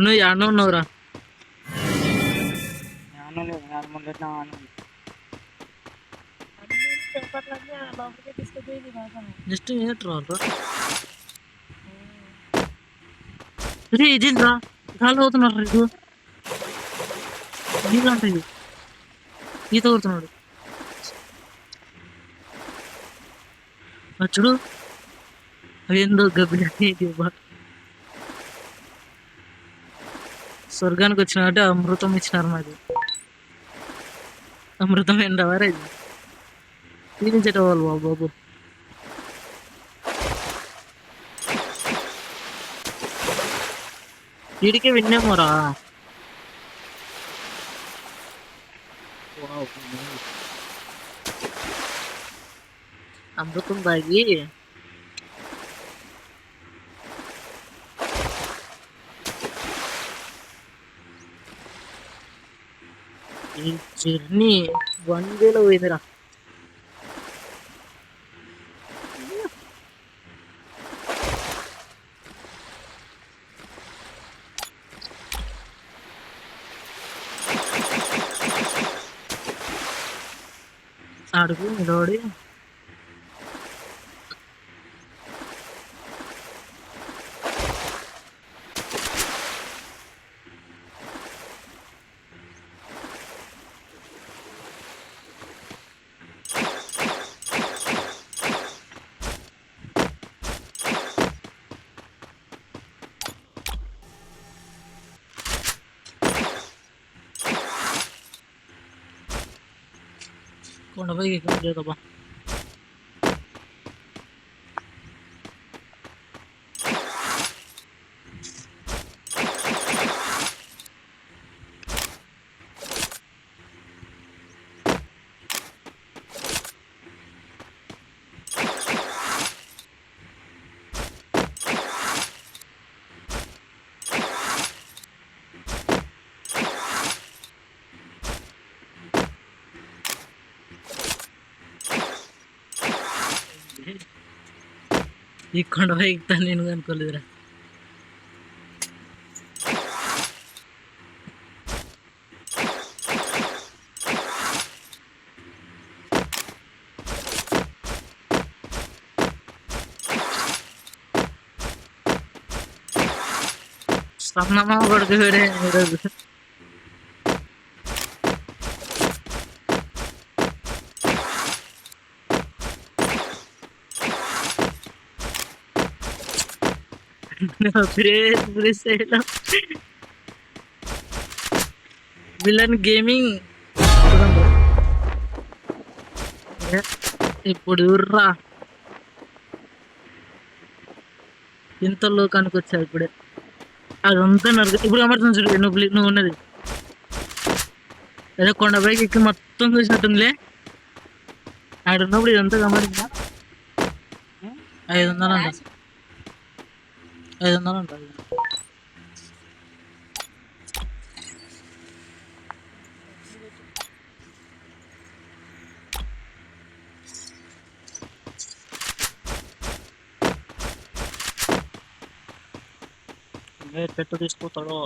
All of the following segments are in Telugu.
నువ్వు యాడనో ఉన్నావురా. జస్ట్ ఏట్రా ఇదేంట్రా గాలి అవుతున్నారు రేపు నీళ్ళంటే ఈత కొడుతున్నాడు చూడు. అదేందో గబ్బిలా స్వర్గానికి వచ్చినట్టు అమృతం ఇచ్చినారు నాకు. అమృతం ఎండవారే తీరించేటవాళ్ళు బాబు. వీడికే విన్నామోరా. అమృతం తాగి ఈ జర్నీ 1 వేలో పోయిందిరా. అడుగు నిలబడి కొండపైకి ఎక్కడ లేదబ్బా. ఈ కొండపై ఎక్కుతాను నేను అనుకోలేదురా. సన్నమా కొడుకు ఈరోజు విలన్ గేమింగ్ ఇప్పుడు రా ఇంత లోకానికి వచ్చా ఇప్పుడే. అదంతా నరకు ఇప్పుడు కమర్తుంది చూడు. నువ్వు ఉన్నది ఏదో కొండపైకి ఎక్కి మొత్తం చూసినట్టుందిలే. ఆడున్నప్పుడు ఇదంతా గమనిందా. 500 అంట 500 అంట. పెట్టు తీసుకుంటాడు.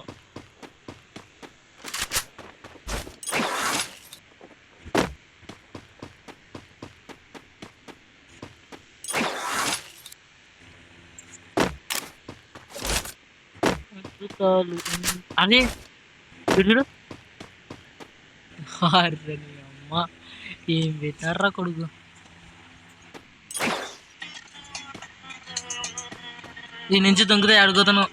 అదే వీడు అమ్మ ఏం పెట్టారా కొడుకు. ఈ నుంచి దొంగతే అడుగుతాను.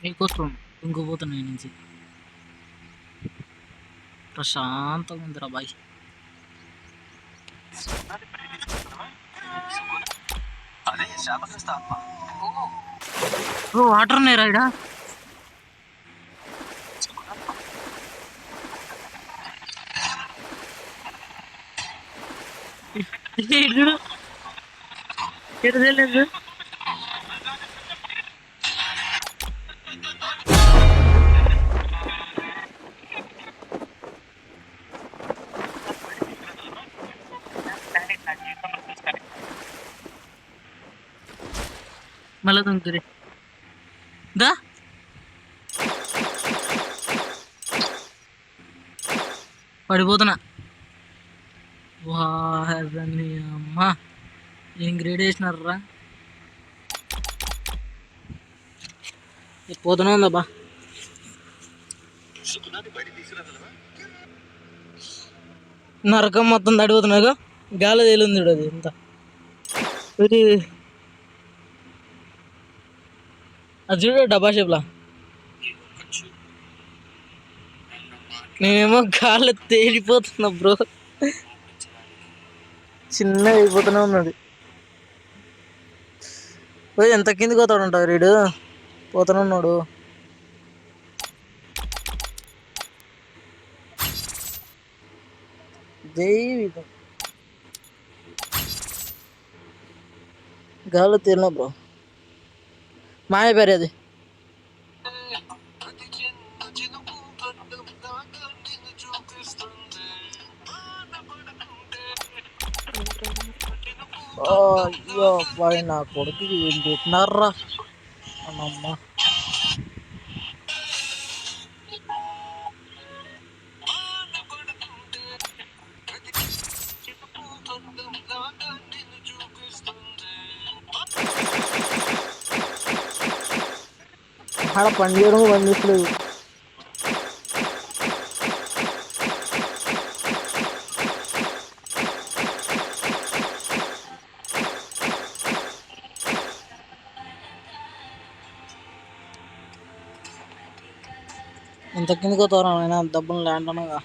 మీకోసం దొంగపోతున్నా ఈ నుంచి. ప్రశాంతంగా ఉందిరా బాయ్. వాటర్ ఉన్నాయిరా ఇడా. తెలియదు మళ్ళీ దుంకుతురి దా పడిపోతున్నా. వారని అమ్మా ఏం గ్రేడ్ వేసినారా. పోతున్నా ఉందబ్బా. నరకం మొత్తం తడిపోతున్నాగా. గాలి తేలింది చూడు అది ఎంత. అది చూడు డబ్బా షేప్లా. నేనేమో గాలి తేలిపోతున్నా బ్రో. చిన్న అయిపోతూనే ఉన్నది. ఎంత కిందికి పోతాడంటావు వీడు. పోతూనే ఉన్నాడు. గాలి తేలిన బ్రో. మాయ పేరు అది. అయ్యో వాడి నా కొడుకు ఏం పెట్టినారా అమ్మమ్మ. ఆడ పని చేయడం పని చేసలేదు. ఇంత కిందకి పోతారా అయినా డబ్బులు ల్యాండ్ అనగా.